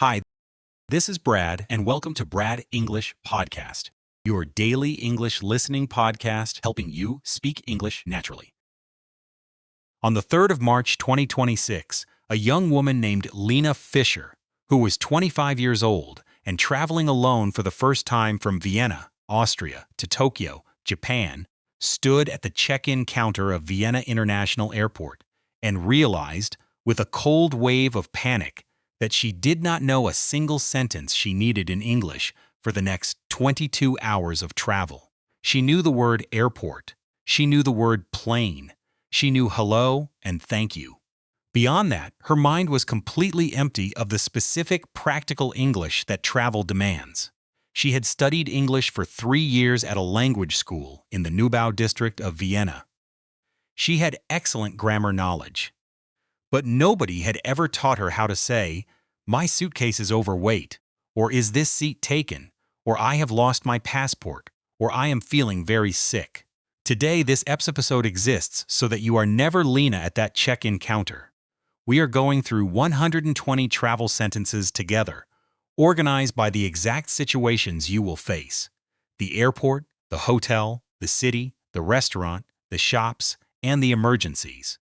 Hi, this is Brad, and welcome to Brad English Podcast, your daily English listening podcast helping you speak English naturally. On the 3rd of March 2026, a young woman named Lena Fisher, who was 25 years old and traveling alone for the first time from Vienna, Austria, to Tokyo, Japan, stood at the check-in counter of Vienna International Airport and realized, with a cold wave of panic, that she did not know a single sentence she needed in English for the next 22 hours of travel. She knew the word airport. She knew the word plane. She knew hello and thank you. Beyond that, her mind was completely empty of the specific practical English that travel demands. She had studied English for 3 years at a language school in the Neubau district of Vienna. She had excellent grammar knowledge. But nobody had ever taught her how to say, "My suitcase is overweight," or "Is this seat taken?" or "I have lost my passport," or "I am feeling very sick." Today, this episode exists so that you are never Lena at that check-in counter. We are going through 120 travel sentences together, organized by the exact situations you will face: the airport, the hotel, the city, the restaurant, the shops, and the emergencies.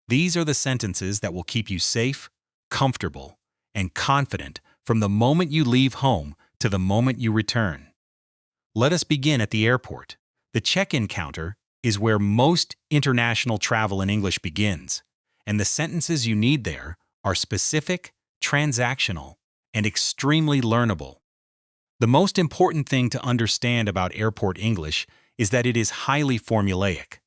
These are the sentences that will keep you safe, comfortable, and confident from the moment you leave home to the moment you return. Let us begin at the airport. The check-in counter is where most international travel in English begins, and the sentences you need there are specific, transactional, and extremely learnable. The most important thing to understand about airport English is that it is highly formulaic.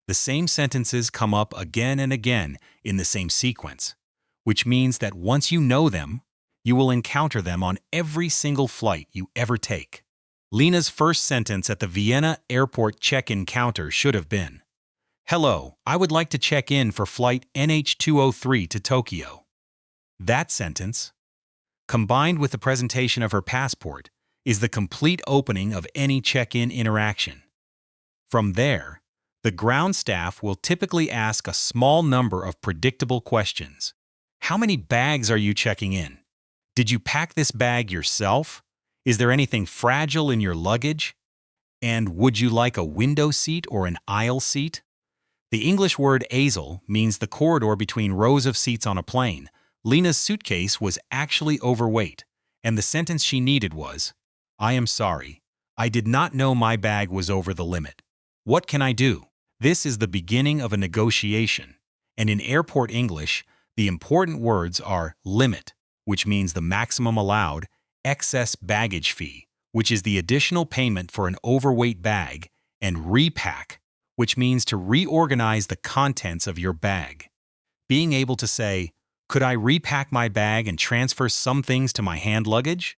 The same sentences come up again and again in the same sequence, which means that once you know them, you will encounter them on every single flight you ever take. Lena's first sentence at the Vienna airport check-in counter should have been, "Hello, I would like to check in for flight NH203 to Tokyo." That sentence, combined with the presentation of her passport, is the complete opening of any check-in interaction. From there, the ground staff will typically ask a small number of predictable questions. How many bags are you checking in? Did you pack this bag yourself? Is there anything fragile in your luggage? And would you like a window seat or an aisle seat? The English word aisle means the corridor between rows of seats on a plane. Lena's suitcase was actually overweight, and the sentence she needed was, "I am sorry. I did not know my bag was over the limit. What can I do?" This is the beginning of a negotiation, and in airport English, the important words are limit, which means the maximum allowed, excess baggage fee, which is the additional payment for an overweight bag, and repack, which means to reorganize the contents of your bag. Being able to say, "Could I repack my bag and transfer some things to my hand luggage?"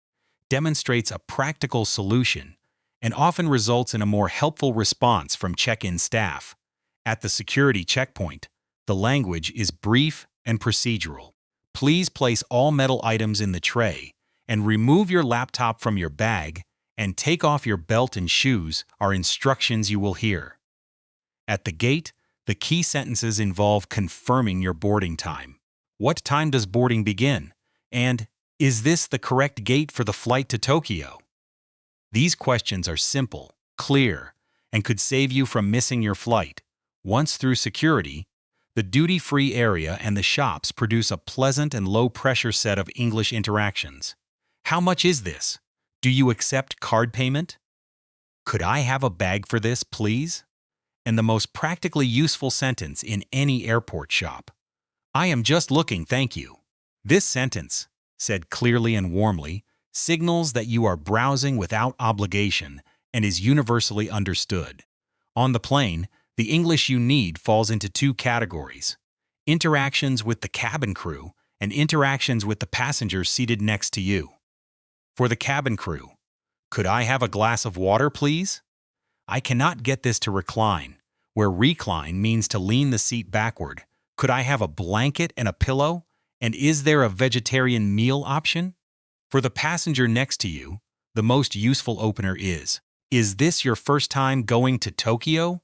demonstrates a practical solution and often results in a more helpful response from check-in staff. At the security checkpoint, the language is brief and procedural. "Please place all metal items in the tray and remove your laptop from your bag and take off your belt and shoes" are instructions you will hear. At the gate, the key sentences involve confirming your boarding time. What time does boarding begin? And is this the correct gate for the flight to Tokyo? These questions are simple, clear, and could save you from missing your flight. Once through security, the duty-free area and the shops produce a pleasant and low-pressure set of English interactions. "How much is this? Do you accept card payment?" "Could I have a bag for this, please?" And the most practically useful sentence in any airport shop, "I am just looking, thank you." This sentence, said clearly and warmly, signals that you are browsing without obligation and is universally understood. On the plane, the English you need falls into two categories: interactions with the cabin crew and interactions with the passengers seated next to you. For the cabin crew, "Could I have a glass of water, please?" "I cannot get this to recline," where recline means to lean the seat backward. "Could I have a blanket and a pillow? And is there a vegetarian meal option?" For the passenger next to you, the most useful opener is this your first time going to Tokyo?"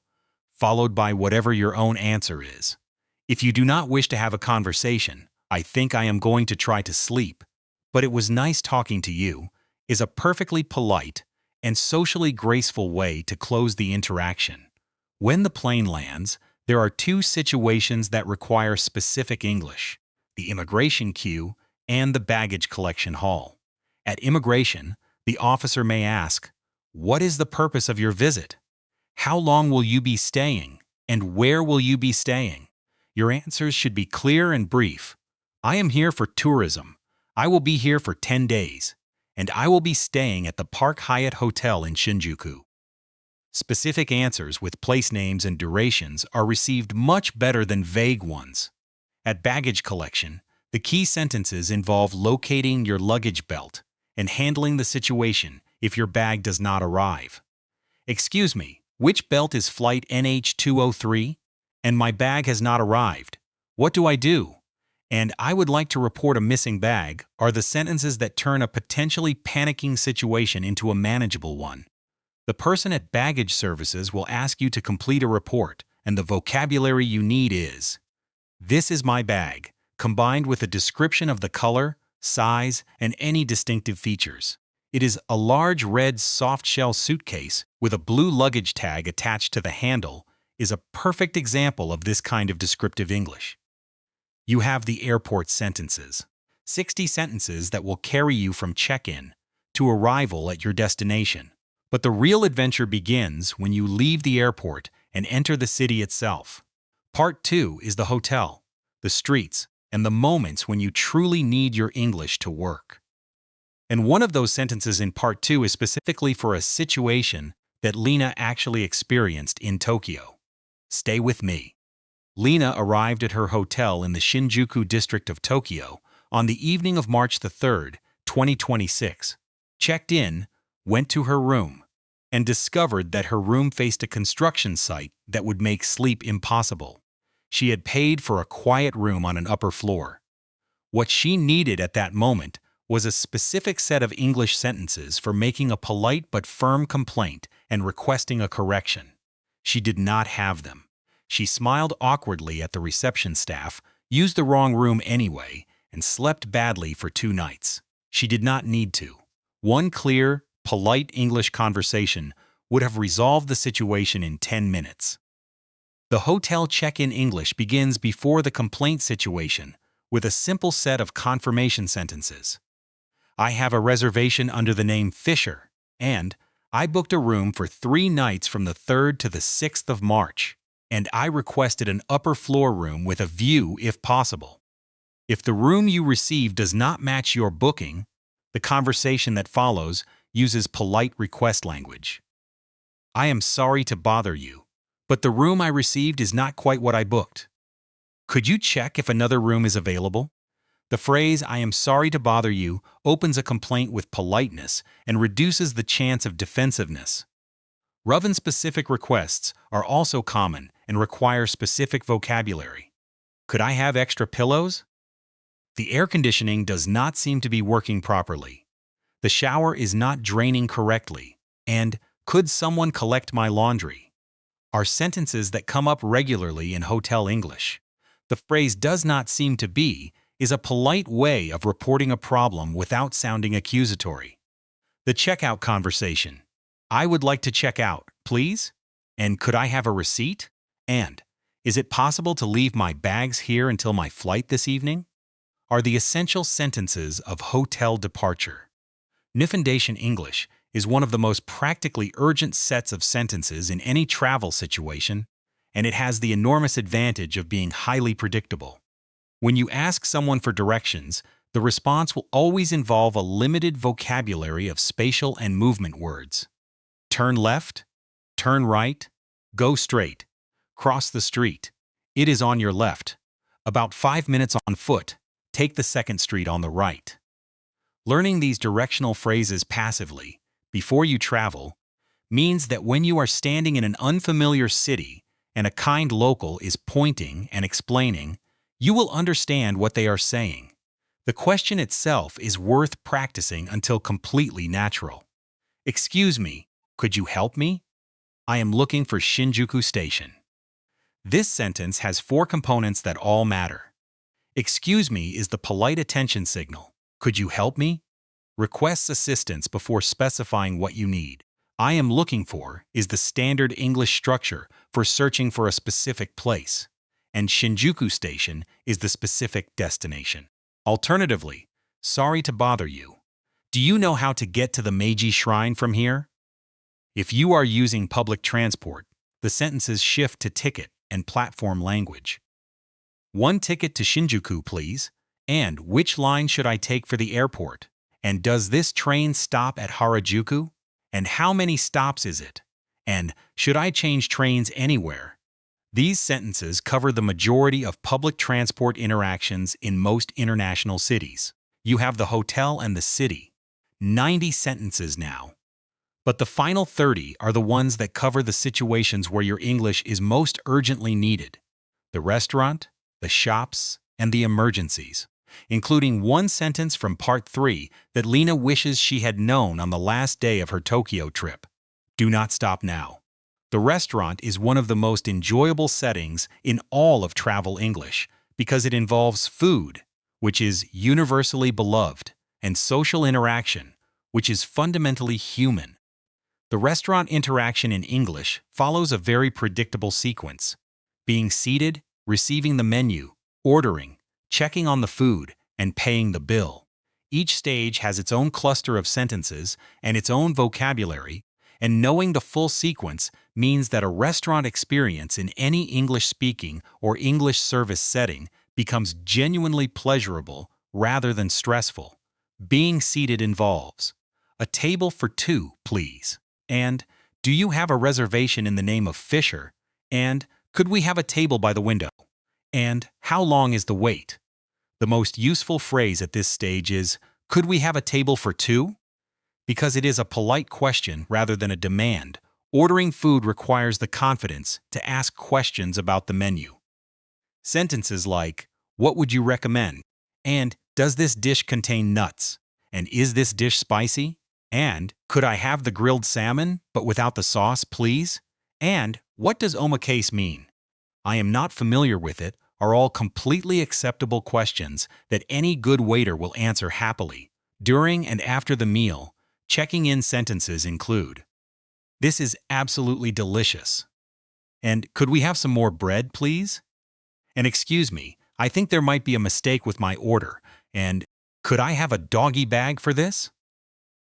followed by whatever your own answer is. If you do not wish to have a conversation, "I think I am going to try to sleep," but it was nice talking to you is a perfectly polite and socially graceful way to close the interaction. When the plane lands, there are two situations that require specific English: the immigration queue and the baggage collection hall. At immigration, the officer may ask, "What is the purpose of your visit? How long will you be staying? And where will you be staying?" Your answers should be clear and brief. "I am here for tourism. I will be here for 10 days. And I will be staying at the Park Hyatt Hotel in Shinjuku." Specific answers with place names and durations are received much better than vague ones. At baggage collection, the key sentences involve locating your luggage belt and handling the situation if your bag does not arrive. "Excuse me, which belt is flight NH203? And my bag has not arrived. What do I do? And I would like to report a missing bag" are the sentences that turn a potentially panicking situation into a manageable one. The person at baggage services will ask you to complete a report, and the vocabulary you need is, "This is my bag," combined with a description of the color, size, and any distinctive features. "It is a large red soft-shell suitcase with a blue luggage tag attached to the handle" is a perfect example of this kind of descriptive English. You have the airport sentences. 60 sentences that will carry you from check-in to arrival at your destination. But the real adventure begins when you leave the airport and enter the city itself. Part 2 is the hotel, the streets, and the moments when you truly need your English to work. And one of those sentences in Part 2 is specifically for a situation that Lena actually experienced in Tokyo. Stay with me. Lena arrived at her hotel in the Shinjuku district of Tokyo on the evening of March the 3rd, 2026, checked in, went to her room, and discovered that her room faced a construction site that would make sleep impossible. She had paid for a quiet room on an upper floor. What she needed at that moment was a specific set of English sentences for making a polite but firm complaint and requesting a correction. She did not have them. She smiled awkwardly at the reception staff, used the wrong room anyway, and slept badly for 2 nights. She did not need to. One clear, polite English conversation would have resolved the situation in 10 minutes. The hotel check-in English begins before the complaint situation with a simple set of confirmation sentences. "I have a reservation under the name Fisher, and I booked a room for 3 nights from the 3rd to the 6th of March, and I requested an upper floor room with a view if possible." If the room you receive does not match your booking, the conversation that follows uses polite request language. "I am sorry to bother you, but the room I received is not quite what I booked. Could you check if another room is available?" The phrase "I am sorry to bother you" opens a complaint with politeness and reduces the chance of defensiveness. Rough and specific requests are also common and require specific vocabulary. "Could I have extra pillows?" The air conditioning does not seem to be working properly. The shower is not draining correctly. And "could someone collect my laundry?" are sentences that come up regularly in hotel English. The phrase "does not seem to be" is a polite way of reporting a problem without sounding accusatory. The checkout conversation. "I would like to check out, please? And could I have a receipt? And is it possible to leave my bags here until my flight this evening?" are the essential sentences of hotel departure. Nifundation English is one of the most practically urgent sets of sentences in any travel situation, and it has the enormous advantage of being highly predictable. When you ask someone for directions, the response will always involve a limited vocabulary of spatial and movement words. Turn left, turn right, go straight, cross the street, it is on your left, about 5 minutes on foot, take the second street on the right. Learning these directional phrases passively, before you travel, means that when you are standing in an unfamiliar city and a kind local is pointing and explaining, you will understand what they are saying. The question itself is worth practicing until completely natural. "Excuse me, could you help me? I am looking for Shinjuku Station." This sentence has 4 components that all matter. "Excuse me" is the polite attention signal. Could you help me? Requests assistance before specifying what you need. I am looking for is the standard English structure for searching for a specific place, and Shinjuku Station is the specific destination. Alternatively, sorry to bother you. Do you know how to get to the Meiji Shrine from here? If you are using public transport, the sentences shift to ticket and platform language. One ticket to Shinjuku, please. And which line should I take for the airport? And does this train stop at Harajuku? And how many stops is it? And should I change trains anywhere? These sentences cover the majority of public transport interactions in most international cities. You have the hotel and the city. 90 sentences now. But the final 30 are the ones that cover the situations where your English is most urgently needed. The restaurant, the shops, and the emergencies, including one sentence from Part 3 that Lena wishes she had known on the last day of her Tokyo trip. Do not stop now. The restaurant is one of the most enjoyable settings in all of travel English because it involves food, which is universally beloved, and social interaction, which is fundamentally human. The restaurant interaction in English follows a very predictable sequence: being seated, receiving the menu, ordering, checking on the food, and paying the bill. Each stage has its own cluster of sentences and its own vocabulary, and knowing the full sequence means that a restaurant experience in any English-speaking or English service setting becomes genuinely pleasurable rather than stressful. Being seated involves a table for two, please. And do you have a reservation in the name of Fisher? And could we have a table by the window? And how long is the wait? The most useful phrase at this stage is, could we have a table for two? Because it is a polite question rather than a demand, ordering food requires the confidence to ask questions about the menu. Sentences like, what would you recommend? And does this dish contain nuts? And is this dish spicy? And could I have the grilled salmon, but without the sauce, please? And what does omakase mean? I am not familiar with it, are all completely acceptable questions that any good waiter will answer happily. During and after the meal, checking in sentences include, this is absolutely delicious. And could we have some more bread, please? And excuse me, I think there might be a mistake with my order. And could I have a doggy bag for this?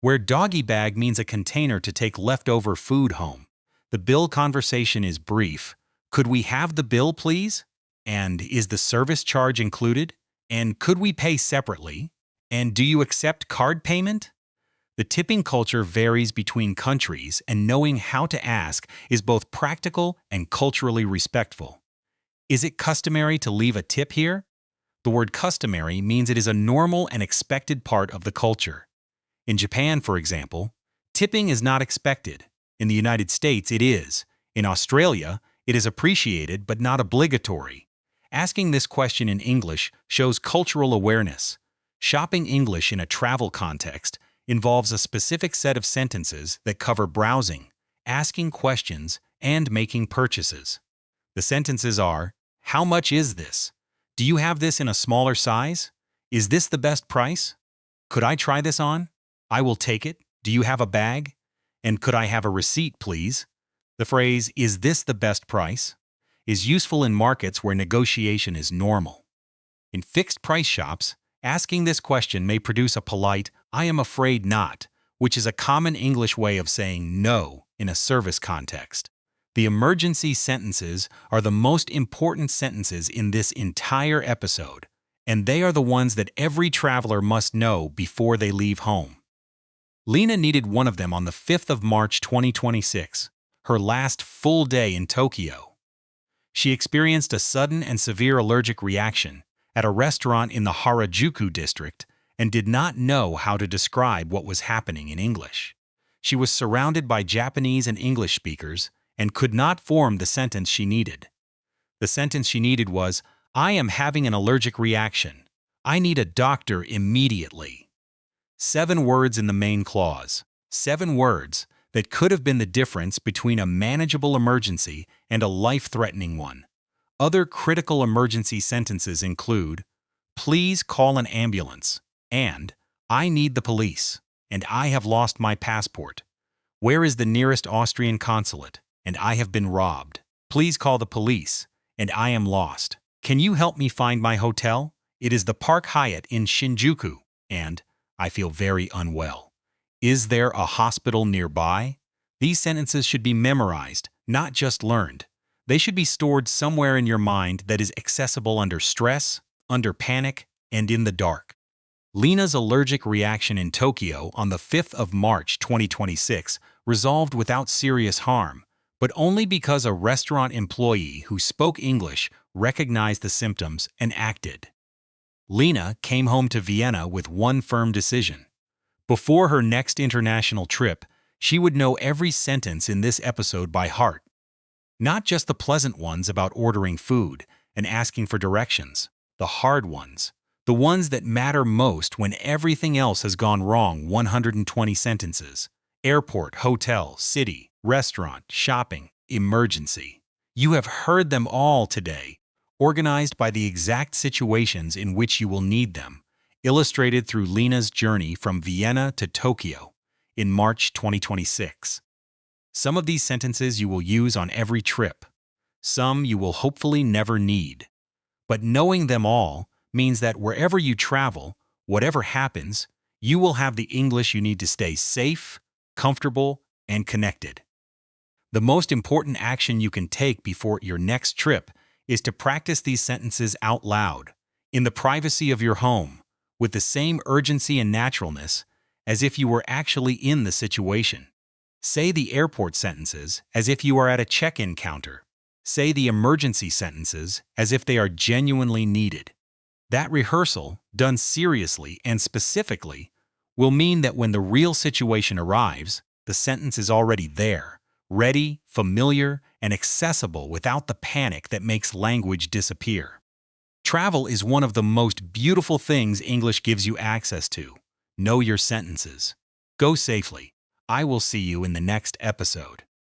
Where doggy bag means a container to take leftover food home. The bill conversation is brief. Could we have the bill, please? And is the service charge included? And could we pay separately? And do you accept card payment? The tipping culture varies between countries, and knowing how to ask is both practical and culturally respectful. Is it customary to leave a tip here? The word customary means it is a normal and expected part of the culture. In Japan, for example, tipping is not expected. In the United States, it is. In Australia, it is appreciated but not obligatory. Asking this question in English shows cultural awareness. Shopping English in a travel context involves a specific set of sentences that cover browsing, asking questions, and making purchases. The sentences are, how much is this? Do you have this in a smaller size? Is this the best price? Could I try this on? I will take it. Do you have a bag? And could I have a receipt, please? The phrase, is this the best price? Is useful in markets where negotiation is normal. In fixed-price shops, asking this question may produce a polite, I am afraid not, which is a common English way of saying no in a service context. The emergency sentences are the most important sentences in this entire episode, and they are the ones that every traveler must know before they leave home. Lena needed one of them on the 5th of March 2026, her last full day in Tokyo. She experienced a sudden and severe allergic reaction at a restaurant in the Harajuku district and did not know how to describe what was happening in English. She was surrounded by Japanese and English speakers and could not form the sentence she needed. The sentence she needed was, I am having an allergic reaction. I need a doctor immediately. 7 words in the main clause. 7 words that could have been the difference between a manageable emergency and a life-threatening one. Other critical emergency sentences include, please call an ambulance, and I need the police, and I have lost my passport. Where is the nearest Austrian consulate? And I have been robbed. Please call the police, and I am lost. Can you help me find my hotel? It is the Park Hyatt in Shinjuku, and I feel very unwell. Is there a hospital nearby? These sentences should be memorized, not just learned. They should be stored somewhere in your mind that is accessible under stress, under panic, and in the dark. Lena's allergic reaction in Tokyo on the 5th of March 2026 resolved without serious harm, but only because a restaurant employee who spoke English recognized the symptoms and acted. Lena came home to Vienna with one firm decision. Before her next international trip, she would know every sentence in this episode by heart. Not just the pleasant ones about ordering food and asking for directions, the hard ones, the ones that matter most when everything else has gone wrong. 120 sentences. Airport, hotel, city, restaurant, shopping, emergency. You have heard them all today, organized by the exact situations in which you will need them, illustrated through Lena's journey from Vienna to Tokyo in March 2026. Some of these sentences you will use on every trip. Some you will hopefully never need. But knowing them all means that wherever you travel, whatever happens, you will have the English you need to stay safe, comfortable, and connected. The most important action you can take before your next trip is to practice these sentences out loud, in the privacy of your home, with the same urgency and naturalness as if you were actually in the situation. Say the airport sentences as if you are at a check-in counter. Say the emergency sentences as if they are genuinely needed. That rehearsal, done seriously and specifically, will mean that when the real situation arrives, the sentence is already there, ready, familiar, and accessible without the panic that makes language disappear. Travel is one of the most beautiful things English gives you access to. Know your sentences. Go safely. I will see you in the next episode.